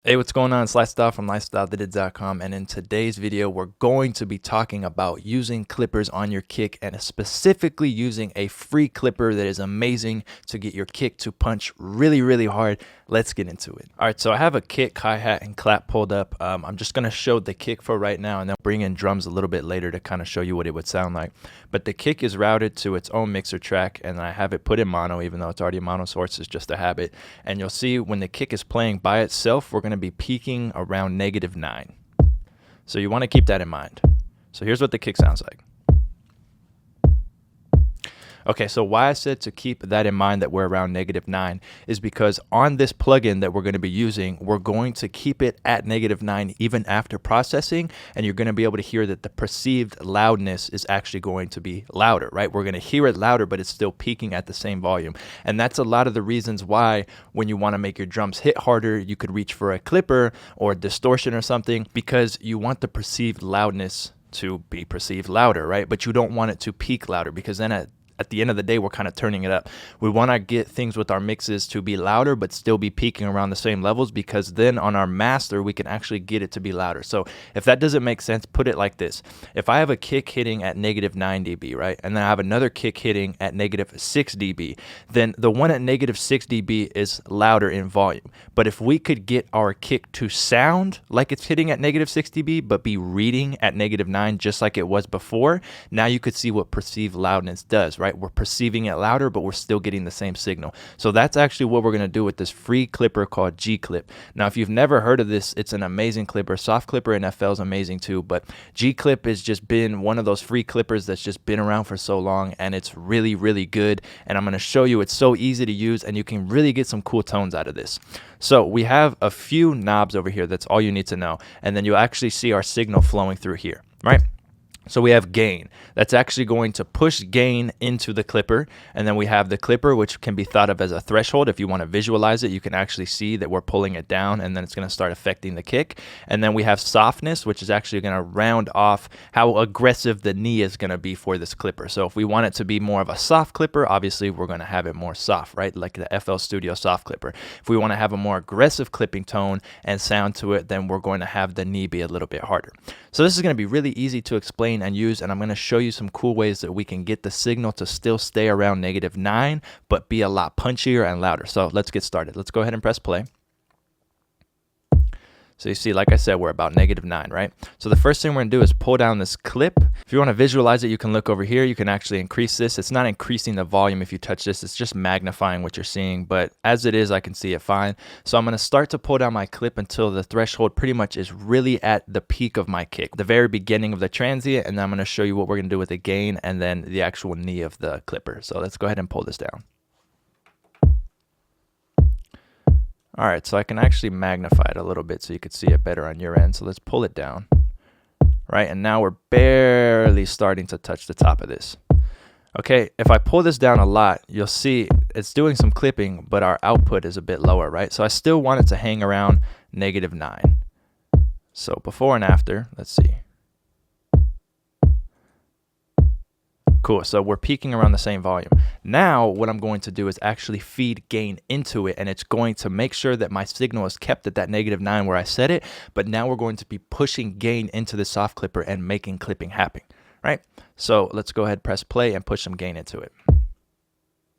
Hey, what's going on? It's Lifestyle from lifestylethedid.com, and in today's video, we're going to be talking about using clippers on your kick and specifically using a free clipper that is amazing to get your kick to punch really, really hard. Let's get into it. All right, so I have a kick, hi-hat, and clap pulled up. I'm just going to show the kick for right now and then bring in drums a little bit later to kind of show you what it would sound like. But the kick is routed to its own mixer track, and I have it put in mono, even though it's already mono source. It's just a habit. And you'll see when the kick is playing by itself, we're going to be peaking around -9. So you want to keep that in mind. So here's what the kick sounds like. Okay, so why I said to keep that in mind that we're around -9 is because on this plugin that we're going to be using, we're going to keep it at -9 even after processing, and you're going to be able to hear that the perceived loudness is actually going to be louder, right? We're going to hear it louder, but it's still peaking at the same volume. And that's a lot of the reasons why when you want to make your drums hit harder, you could reach for a clipper or a distortion or something, because you want the perceived loudness to be perceived louder, right? But you don't want it to peak louder, because then at the end of the day, we're kind of turning it up. We want to get things with our mixes to be louder, but still be peaking around the same levels, because then on our master, we can actually get it to be louder. So if that doesn't make sense, put it like this. If I have a kick hitting at -9 dB, right, and then I have another kick hitting at -6 dB, then the one at -6 dB is louder in volume. But if we could get our kick to sound like it's hitting at -6 dB, but be reading at -9, just like it was before, now you could see what perceived loudness does, right? We're perceiving it louder, but we're still getting the same signal. So that's actually what we're going to do with this free clipper called GClip. Now, if you've never heard of this, it's an amazing clipper. Soft Clipper and FL is amazing too, but GClip has just been one of those free clippers that's just been around for so long, and it's really, really good. And I'm going to show you, it's so easy to use, and you can really get some cool tones out of this. So we have a few knobs over here. That's all you need to know. And then you'll actually see our signal flowing through here, right? So we have gain. That's actually going to push gain into the clipper. And then we have the clipper, which can be thought of as a threshold. If you want to visualize it, you can actually see that we're pulling it down, and then it's going to start affecting the kick. And then we have softness, which is actually going to round off how aggressive the knee is going to be for this clipper. So if we want it to be more of a soft clipper, obviously we're going to have it more soft, right? Like the FL Studio soft clipper. If we want to have a more aggressive clipping tone and sound to it, then we're going to have the knee be a little bit harder. So this is going to be really easy to explain and use, and I'm going to show you some cool ways that we can get the signal to still stay around -9 but be a lot punchier and louder. So let's get started. Let's go ahead and press play. So you see, like I said, we're about -9, right? So the first thing we're going to do is pull down this clip. If you want to visualize it, you can look over here. You can actually increase this. It's not increasing the volume if you touch this. It's just magnifying what you're seeing. But as it is, I can see it fine. So I'm going to start to pull down my clip until the threshold pretty much is really at the peak of my kick, the very beginning of the transient. And then I'm going to show you what we're going to do with the gain and then the actual knee of the clipper. So let's go ahead and pull this down. All right, so I can actually magnify it a little bit so you could see it better on your end. So let's pull it down, right? And now we're barely starting to touch the top of this. Okay, if I pull this down a lot, you'll see it's doing some clipping, but our output is a bit lower, right? So I still want it to hang around -9. So before and after, let's see. Cool, so we're peaking around the same volume. Now what I'm going to do is actually feed gain into it, and it's going to make sure that my signal is kept at that -9 where I set it, but now we're going to be pushing gain into the soft clipper and making clipping happen, right? So let's go ahead, press play, and push some gain into it.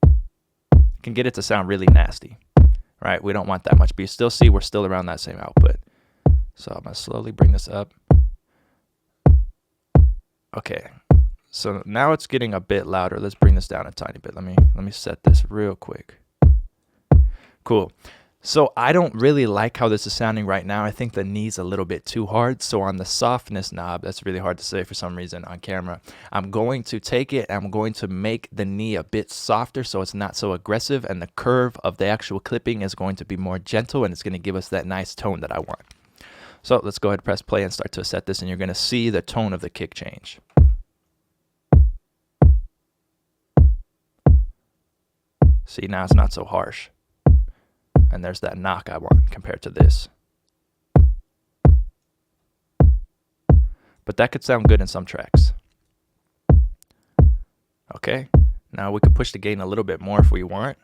You can get it to sound really nasty, right? We don't want that much, but you still see we're still around that same output. So I'm going to slowly bring this up. Okay. So now it's getting a bit louder. Let's bring this down a tiny bit. Let me set this real quick. Cool. So I don't really like how this is sounding right now. I think the knee's a little bit too hard. So on the softness knob, that's really hard to say for some reason on camera, I'm going to take it and I'm going to make the knee a bit softer so it's not so aggressive, and the curve of the actual clipping is going to be more gentle, and it's going to give us that nice tone that I want. So let's go ahead and press play and start to set this, and you're going to see the tone of the kick change. See, now it's not so harsh. And there's that knock I want compared to this. But that could sound good in some tracks. Okay, now we could push the gain a little bit more if we want.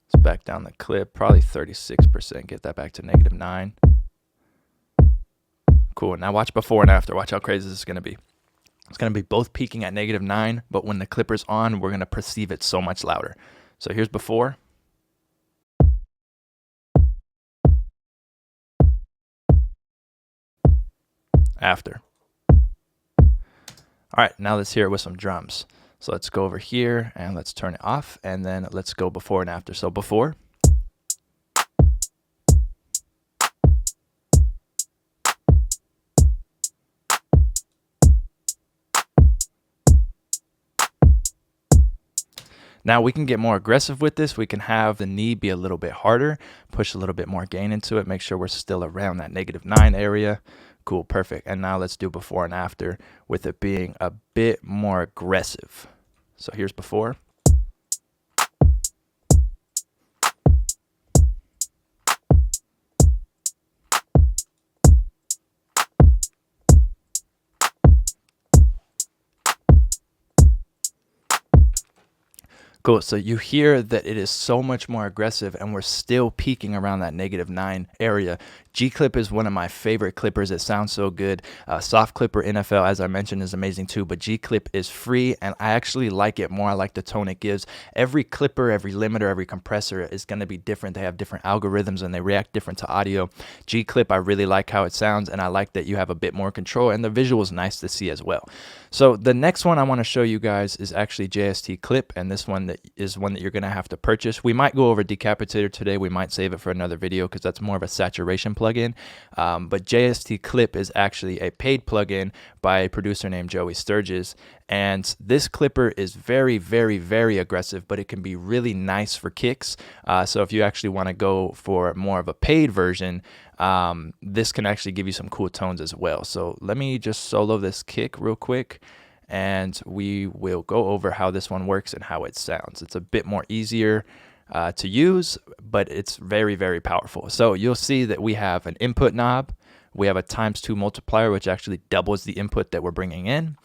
It's back down the clip, probably 36%, get that back to -9. Cool, now watch before and after. Watch how crazy this is gonna be. It's gonna be both peaking at -9, but when the clipper's on, we're gonna perceive it so much louder. So here's before. After. All right, now let's hear it with some drums. So let's go over here and let's turn it off, and then let's go before and after. So before. Now we can get more aggressive with this. We can have the knee be a little bit harder, push a little bit more gain into it, make sure we're still around that -9 area. Cool, perfect. And now let's do before and after with it being a bit more aggressive. So here's before. Cool, so you hear that it is so much more aggressive and we're still peaking around that -9 area. GClip is one of my favorite clippers. It sounds so good. Soft Clipper NFL, as I mentioned, is amazing too, but GClip is free and I actually like it more. I like the tone it gives. Every clipper, every limiter, every compressor is going to be different. They have different algorithms and they react different to audio. GClip, I really like how it sounds and I like that you have a bit more control and the visual is nice to see as well. So the next one I want to show you guys is actually JSTClip, and this one is one that you're going to have to purchase. We might go over Decapitator today. We might save it for another video because that's more of a saturation plugin. But JSTClip is actually a paid plugin by a producer named Joey Sturgis. And this clipper is very, very, very aggressive, but it can be really nice for kicks. So if you actually want to go for more of a paid version, this can actually give you some cool tones as well. So let me just solo this kick real quick and we will go over how this one works and how it sounds. It's a bit more easier to use, but it's very, very powerful. So you'll see that we have an input knob. We have a ×2 multiplier, which actually doubles the input that we're bringing in.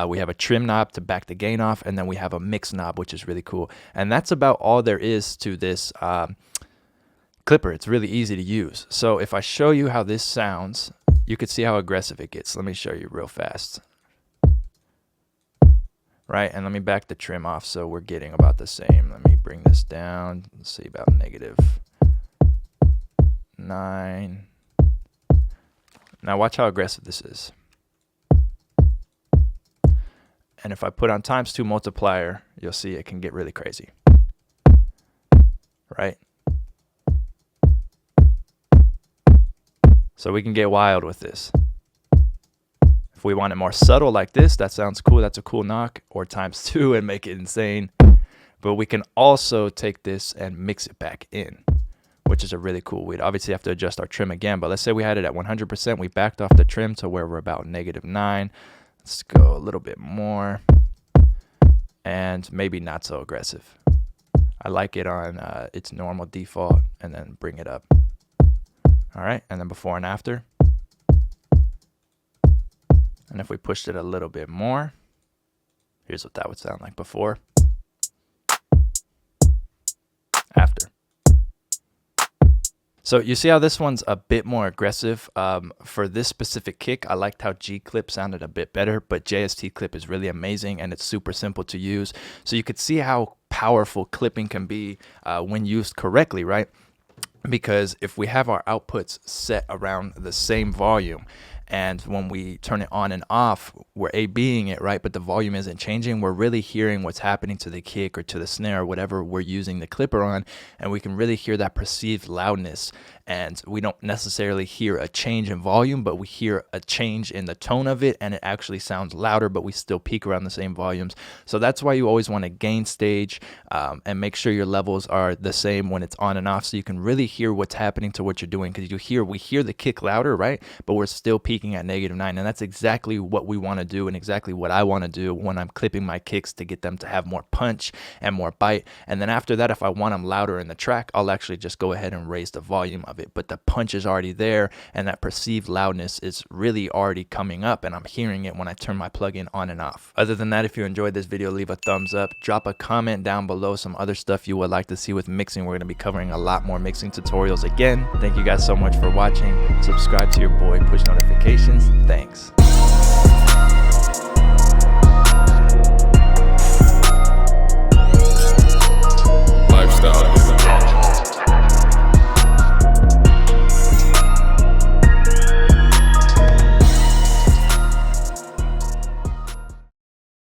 We have a trim knob to back the gain off, and then we have a mix knob, which is really cool. And that's about all there is to this clipper. It's really easy to use. So if I show you how this sounds, you could see how aggressive it gets. Let me show you real fast. Right, and let me back the trim off so we're getting about the same. Let me bring this down. Let's see, about -9. Now watch how aggressive this is. And if I put on ×2 multiplier, you'll see it can get really crazy. Right? So we can get wild with this. If we want it more subtle like this, that sounds cool. That's a cool knock. Or ×2 and make it insane. But we can also take this and mix it back in, which is a really cool. We'd obviously have to adjust our trim again, but let's say we had it at 100%. We backed off the trim to where we're about -9. Let's go a little bit more and maybe not so aggressive. I like it on its normal default and then bring it up. All right, and then before and after. And if we pushed it a little bit more, here's what that would sound like before. After. So you see how this one's a bit more aggressive. For this specific kick, I liked how GClip sounded a bit better, but JSTClip is really amazing and it's super simple to use. So you could see how powerful clipping can be when used correctly, right? Because if we have our outputs set around the same volume, and when we turn it on and off, we're A/Bing it, right? But the volume isn't changing. We're really hearing what's happening to the kick or to the snare or whatever we're using the clipper on. And we can really hear that perceived loudness. And we don't necessarily hear a change in volume, but we hear a change in the tone of it. And it actually sounds louder, but we still peak around the same volumes. So that's why you always want to gain stage and make sure your levels are the same when it's on and off. So you can really hear what's happening to what you're doing. Because we hear the kick louder, right? But we're still peaking peaking at -9, and that's exactly what we want to do and exactly what I want to do when I'm clipping my kicks, to get them to have more punch and more bite. And then after that, if I want them louder in the track, I'll actually just go ahead and raise the volume of it. But the punch is already there, and that perceived loudness is really already coming up, and I'm hearing it when I turn my plugin on and off. Other than that, if you enjoyed this video, leave a thumbs up, drop a comment down below some other stuff you would like to see with mixing. We're going to be covering a lot more mixing tutorials again. Thank you guys so much for watching. Subscribe to your boy, push notifications. Thanks.